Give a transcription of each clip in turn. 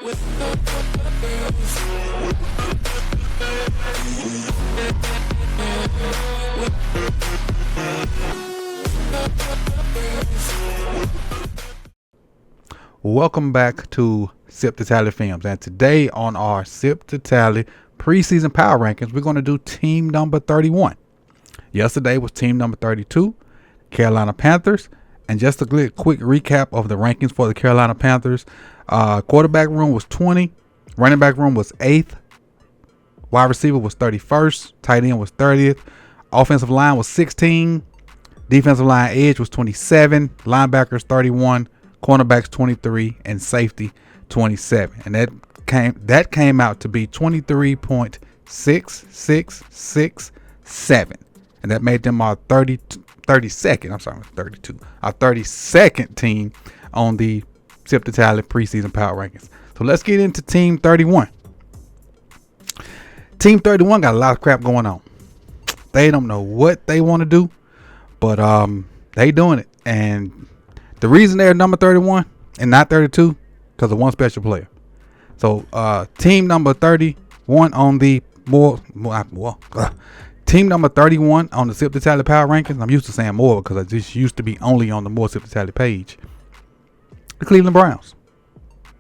Welcome back to Sip2Tally Films, and today on our Sip2Tally Preseason Power Rankings, we're going to do team number 31. Yesterday was team number 32, Carolina Panthers, and just a quick recap of the rankings for the Carolina Panthers. Quarterback room was 20, running back room was 8th, wide receiver was 31st, tight end was 30th, offensive line was 16, defensive line edge was 27, linebackers 31, cornerbacks 23, and safety 27, and that came out to be 23.6667, and that made them our 32nd. I'm sorry, 32. Our 32nd team on the Sip2Tally preseason power rankings. So let's get into team 31. Team 31 got a lot of crap going on. They don't know what they want to do, but they doing it, and the reason they're number 31 and not 32 because of one special player. So team number 31 on the team number 31 on the Sip2Tally Power Rankings. I'm used to saying more because I just used to be only on the more Sip2Tally page. The Cleveland Browns.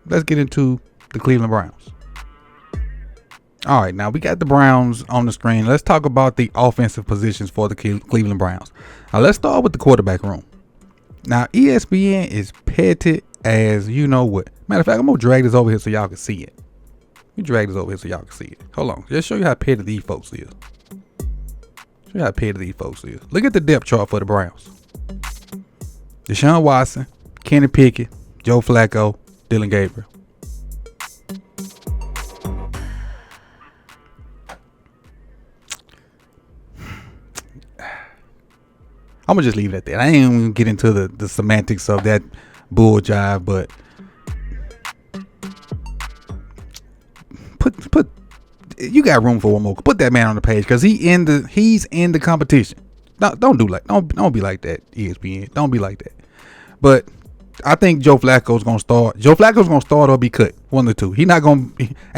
Let's get into the Cleveland Browns. All right, now we got the Browns on the screen. Let's talk about the offensive positions for the Cleveland Browns. Now let's start with the quarterback room. Now, ESPN is petty as you know what. Matter of fact, I'm going to drag this over here so y'all can see it. Let me drag this over here so y'all can see it. Hold on. Just show you how petty these folks is. Show you how petty these folks is. Look at the depth chart for the Browns. Deshaun Watson, Kenny Pickett, Joe Flacco, Dylan Gabriel. I'm gonna just leave it at that. I ain't even gonna get into the semantics of that bull jive, but put you got room for one more. Put that man on the page because he's in the competition. Don't be like that, ESPN. Don't be like that. But I think Joe Flacco's gonna start. Joe Flacco's gonna start or be cut. One of the two. Ain't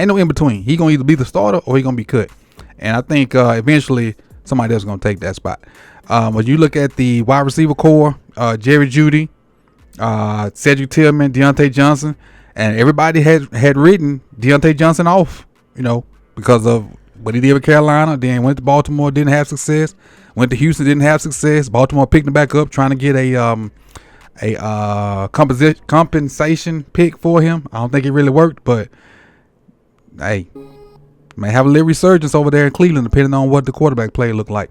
no in between. He gonna either be the starter or he gonna be cut. And I think eventually somebody else is gonna take that spot. When you look at the wide receiver core, Jerry Jeudy, Cedric Tillman, Deontay Johnson, and everybody had written Deontay Johnson off, because of what he did with Carolina. Then went to Baltimore, didn't have success. Went to Houston, didn't have success. Baltimore picked him back up, trying to get a compensation pick for him. I don't think it really worked, but hey, may have a little resurgence over there in Cleveland, depending on what the quarterback play looked like.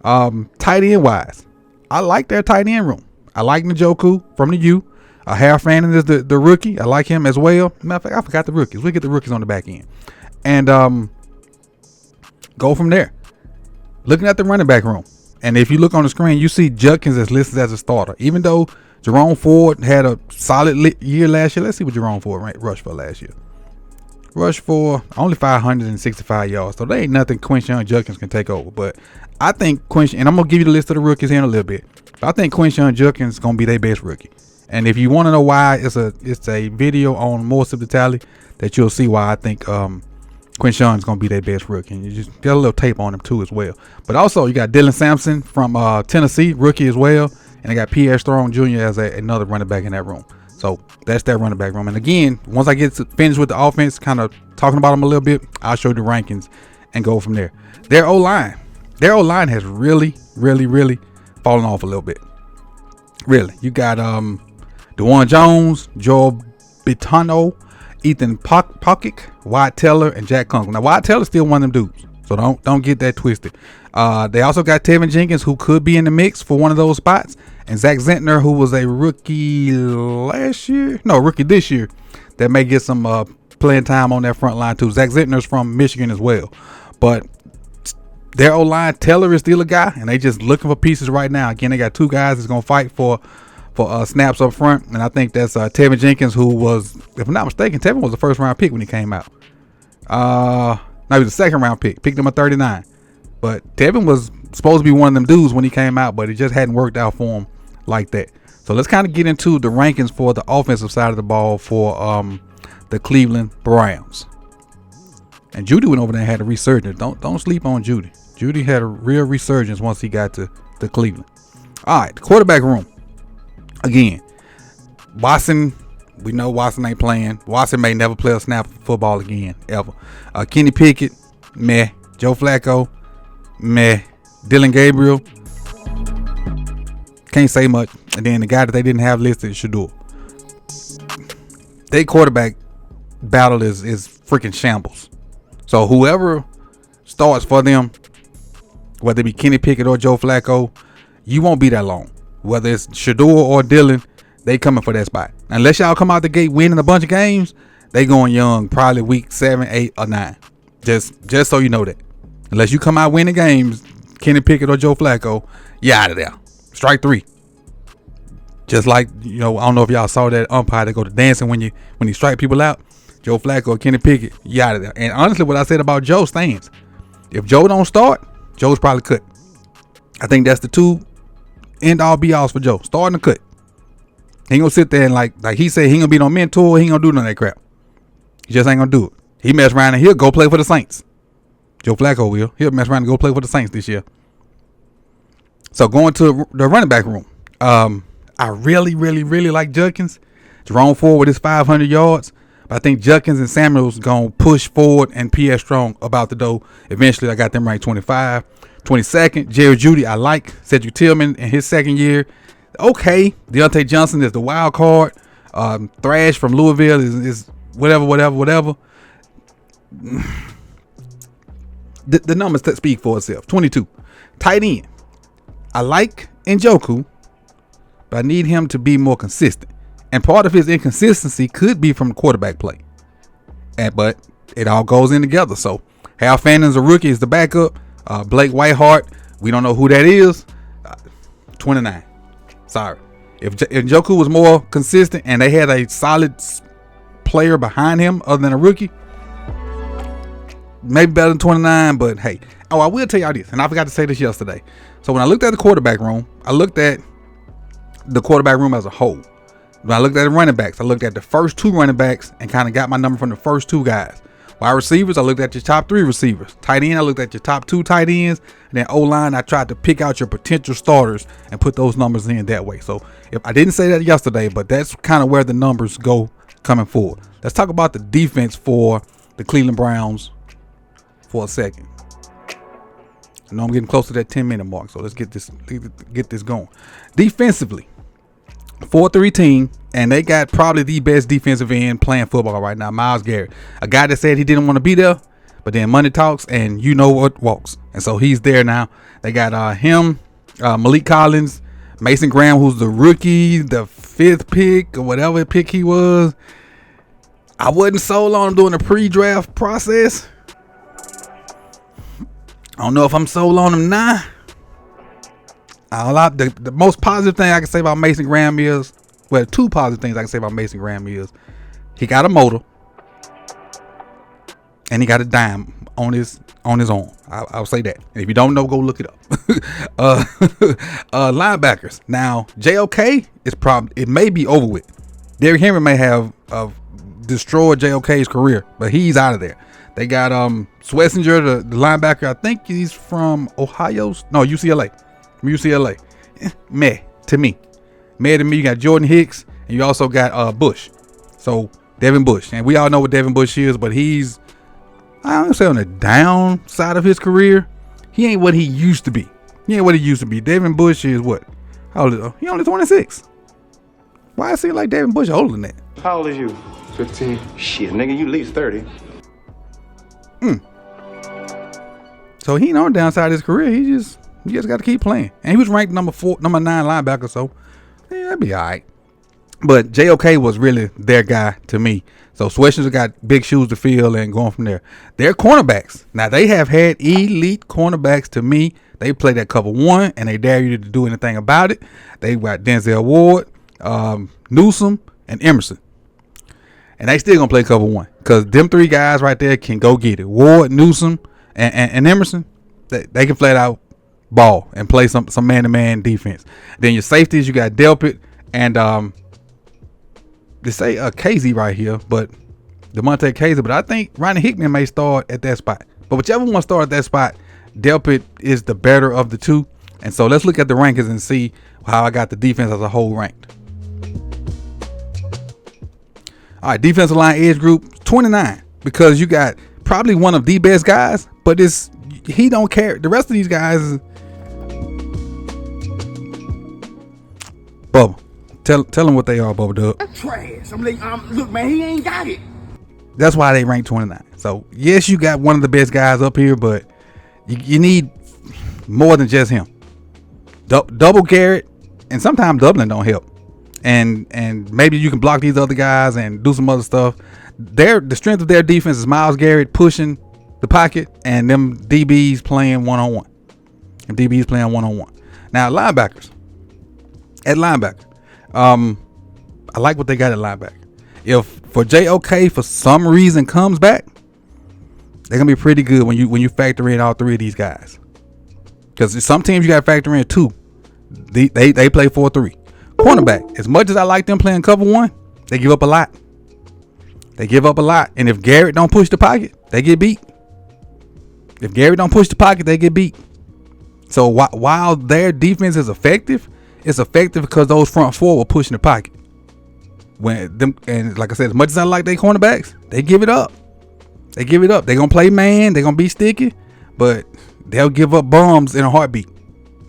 Tight end wise, I like their tight end room. I like Njoku from the U. Harry Fanning is the rookie. I like him as well. Matter of fact, I forgot the rookies. We get the rookies on the back end, and go from there. Looking at the running back room, and if you look on the screen, you see Judkins is listed as a starter, even though Jerome Ford had a solid year last year. Let's see what Jerome Ford rushed for last year. Rushed for only 565 yards, so there ain't nothing Quinshon Judkins can take over. But I think and I'm gonna give you the list of the rookies here in a little bit. But I think Quinshon Judkins is gonna be their best rookie. And if you want to know why, it's a video on more Sip2Tally that you'll see why I think Quinshon is gonna be their best rookie. And you just got a little tape on him too as well. But also you got Dylan Sampson from Tennessee, rookie as well, and they got Pierre Strong Jr. as another running back in that room. So that's that running back room. And again, once I get finished with the offense, kind of talking about them a little bit, I'll show you the rankings and go from there. Their O-line has really, really, really fallen off a little bit. Really. You got DeJuan Jones, Joel Bitano, Ethan Pokic, Wyatt Teller, and Jack Kunkel. Now, Wyatt Teller's still one of them dudes, so don't get that twisted. They also got Tevin Jenkins, who could be in the mix for one of those spots, and Zach Zentner, who was a rookie rookie this year, that may get some playing time on that front line too. Zach Zentner's from Michigan as well, but their O-line, Teller is still a guy, and they just looking for pieces right now. Again, they got two guys that's gonna fight for snaps up front, and I think that's Tevin Jenkins, who was, if I'm not mistaken, Tevin was the first round pick when he came out. No, he was a second round pick, picked him at 39. But Tevin was supposed to be one of them dudes when he came out, but it just hadn't worked out for him like that. So let's kind of get into the rankings for the offensive side of the ball for the Cleveland Browns. And Judy went over there and had a resurgence. Don't sleep on Judy. Judy had a real resurgence once he got to Cleveland. All right, the quarterback room. Again, Watson, we know Watson ain't playing. Watson may never play a snap of football again, ever. Kenny Pickett, meh. Joe Flacco, meh. Dylan Gabriel, can't say much. And then the guy that they didn't have listed, Shador. Their quarterback battle is freaking shambles. So whoever starts for them, whether it be Kenny Pickett or Joe Flacco, you won't be that long. Whether it's Shador or Dylan, they coming for that spot. Unless y'all come out the gate winning a bunch of games, they going young, probably week 7, 8, or 9. Just so you know that. Unless you come out winning games, Kenny Pickett or Joe Flacco, you out of there. Strike 3. Just like, I don't know if y'all saw that umpire that go to dancing when he strike people out. Joe Flacco or Kenny Pickett, you out of there. And honestly, what I said about Joe stands. If Joe don't start, Joe's probably cut. I think that's the two end all be alls for Joe. Starting to cut. He ain't gonna sit there and like he said, he ain't gonna be no mentor. He ain't gonna do none of that crap. He just ain't gonna do it. He mess around and he'll go play for the Saints. Joe Flacco will. He'll mess around and go play for the Saints this year. So going to the running back room. I really, really, really like Judkins. Jerome Ford with his 500 yards. But I think Judkins and Samuels going to push forward and P.S. Strong about the dough. Eventually, I got them ranked 25. 22nd, Jerry Jeudy, I like. Cedric Tillman in his second year. Okay. Deontay Johnson is the wild card. Thrash from Louisville is whatever. The numbers speak for itself. 22. Tight end. I like Njoku, but I need him to be more consistent. And part of his inconsistency could be from the quarterback play. But it all goes in together. So Hal Fannon's a rookie, is the backup. Blake Whiteheart, we don't know who that is. 29. Sorry. If Njoku was more consistent and they had a solid player behind him other than a rookie, maybe better than 29, but hey. Oh, I will tell y'all this, and I forgot to say this yesterday. So when I looked at the quarterback room, I looked at the quarterback room as a whole. When I looked at the running backs, I looked at the first 2 running backs and kind of got my number from the first 2 guys. Wide receivers, I looked at your top 3 receivers. Tight end, I looked at your top 2 tight ends. And then O-line, I tried to pick out your potential starters and put those numbers in that way. So if I didn't say that yesterday, but that's kind of where the numbers go coming forward. Let's talk about the defense for the Cleveland Browns for a second. I know I'm getting close to that 10-minute mark, so let's get this going. Defensively, 4-3 team, and they got probably the best defensive end playing football right now, Myles Garrett. A guy that said he didn't want to be there, but then money talks, and you know what walks. And so he's there now. They got him, Malik Collins, Mason Graham, who's the rookie, the 5th pick, or whatever pick he was. I wasn't sold on him during the pre-draft process. I don't know if I'm sold on him now. The most positive thing I can say about Mason Graham is, well, 2 positive things I can say about Mason Graham is, he got a motor and he got a dime on his arm. I'll say that. And if you don't know, go look it up. Linebackers. Now, JOK is it may be over with. Derrick Henry may have destroyed JOK's career, but he's out of there. They got Swessinger, the linebacker. I think he's from UCLA. From UCLA. Meh to me. You got Jordan Hicks, and you also got Bush. So Devin Bush, and we all know what Devin Bush is, but he's, I don't say on the down side of his career. He ain't what he used to be. Devin Bush is what? How old is he? He only 26. Why it seem like Devin Bush older than that? How old is you? 15. Shit, nigga, you at least 30. So he ain't on the downside of his career. He just got to keep playing. And he was ranked number 9 linebacker, so yeah, that'd be all right. But JOK was really their guy to me. So Swessinger got big shoes to fill and going from there. Their cornerbacks. Now, they have had elite cornerbacks to me. They played at cover 1, and they dare you to do anything about it. They got Denzel Ward, Newsome, and Emerson. And they still going to play cover 1 because them 3 guys right there can go get it. Ward, Newsome, and Emerson, they can flat out ball and play some man-to-man defense. Then your safeties, you got Delpit and they say KZ right here, but DeMonte Kaiser, but I think Ronnie Hickman may start at that spot. But whichever one starts at that spot, Delpit is the better of the two. And so let's look at the rankings and see how I got the defense as a whole ranked. All right, defensive line edge group 29, because you got probably one of the best guys, but he don't care. The rest of these guys, Bubba, tell them what they are, Bubba Dub. Trash. Look, man, he ain't got it. That's why they rank 29. So yes, you got one of the best guys up here, but you need more than just him. Double Garrett, and sometimes doubling don't help. And maybe you can block these other guys and do some other stuff. The strength of their defense is Myles Garrett pushing the pocket and them DBs playing one-on-one. Now linebackers. At linebacker, I like what they got at linebacker. If for JOK for some reason comes back, they're gonna be pretty good when you factor in all three of these guys. Because some teams you got to factor in two. They play 4-3. Cornerback, as much as I like them playing cover one, they give up a lot. And if Garrett don't push the pocket, they get beat. So while their defense is effective, it's effective because those front four were pushing the pocket. And like I said, as much as I like their cornerbacks, they give it up. They're gonna play man. They're gonna be sticky, but they'll give up bombs in a heartbeat.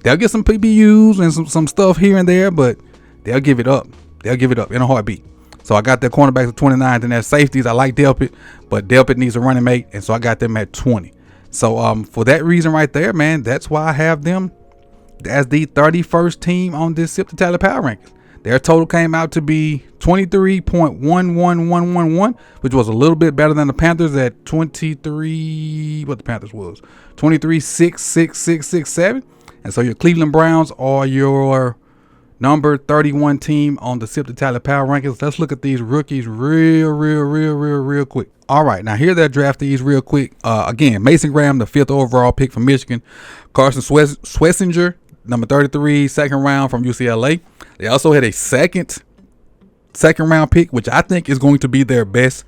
They'll get some PBUs and some stuff here and there, but they'll give it up. In a heartbeat. So I got their cornerbacks at 29. Then their safeties, I like Delpit, but Delpit needs a running mate, and so I got them at 20. So for that reason right there, man, that's why I have them as the 31st team on this Sip2Tally Power Rankings. Their total came out to be 23.11111, which was a little bit better than the Panthers at 23. What the Panthers was 23.66667. And so your Cleveland Browns are your number 31 team on the Sip2Tally Power Rankings. Let's look at these rookies real quick. All right, now here they're draftees real quick. Again, Mason Graham, the 5th overall pick from Michigan. Carson Schlesinger, number 33, second round from UCLA. They also had a second round pick, which I think is going to be their best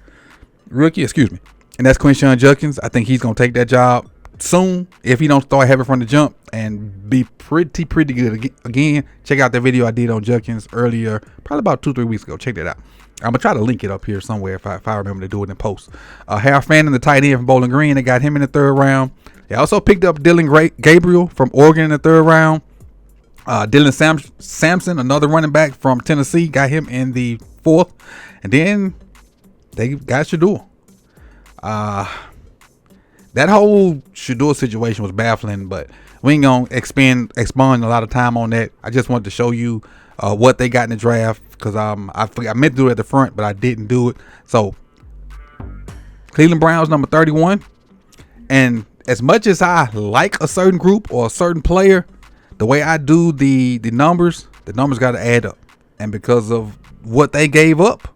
rookie. And that's Quinshon Judkins. I think he's going to take that job soon if he don't start having from the jump and be pretty good. Again, check out that video I did on Judkins earlier, probably about 2-3 weeks ago. Check that out. I'm gonna try to link it up here somewhere if I remember to do it in post. Harry Fannin, the tight end from Bowling Green, they got him in the 3rd round. They also picked up Dylan Gabriel from Oregon in the 3rd round. Dylan Sampson, another running back from Tennessee, got him in the 4th. And then they got Shador. That whole Shador situation was baffling, but we ain't gonna expand a lot of time on that. I just wanted to show you what they got in the draft, because I meant to do it at the front, but I didn't do it. So Cleveland Browns number 31. And as much as I like a certain group or a certain player, the way I do the numbers got to add up. And because of what they gave up,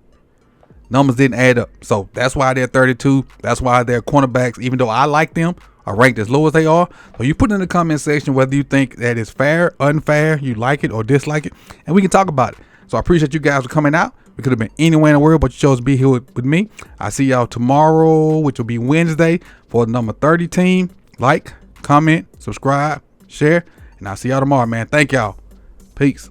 numbers didn't add up. So that's why they're 32. That's why their cornerbacks, even though I like them, are ranked as low as they are. So you put in the comment section whether you think that is fair, unfair, you like it or dislike it, and we can talk about it. So I appreciate you guys for coming out. We could have been anywhere in the world, but you chose to be here with me. I see y'all tomorrow, which will be Wednesday, for the number 30 team. Like, comment, subscribe, share, and I'll see y'all tomorrow, man. Thank y'all. Peace.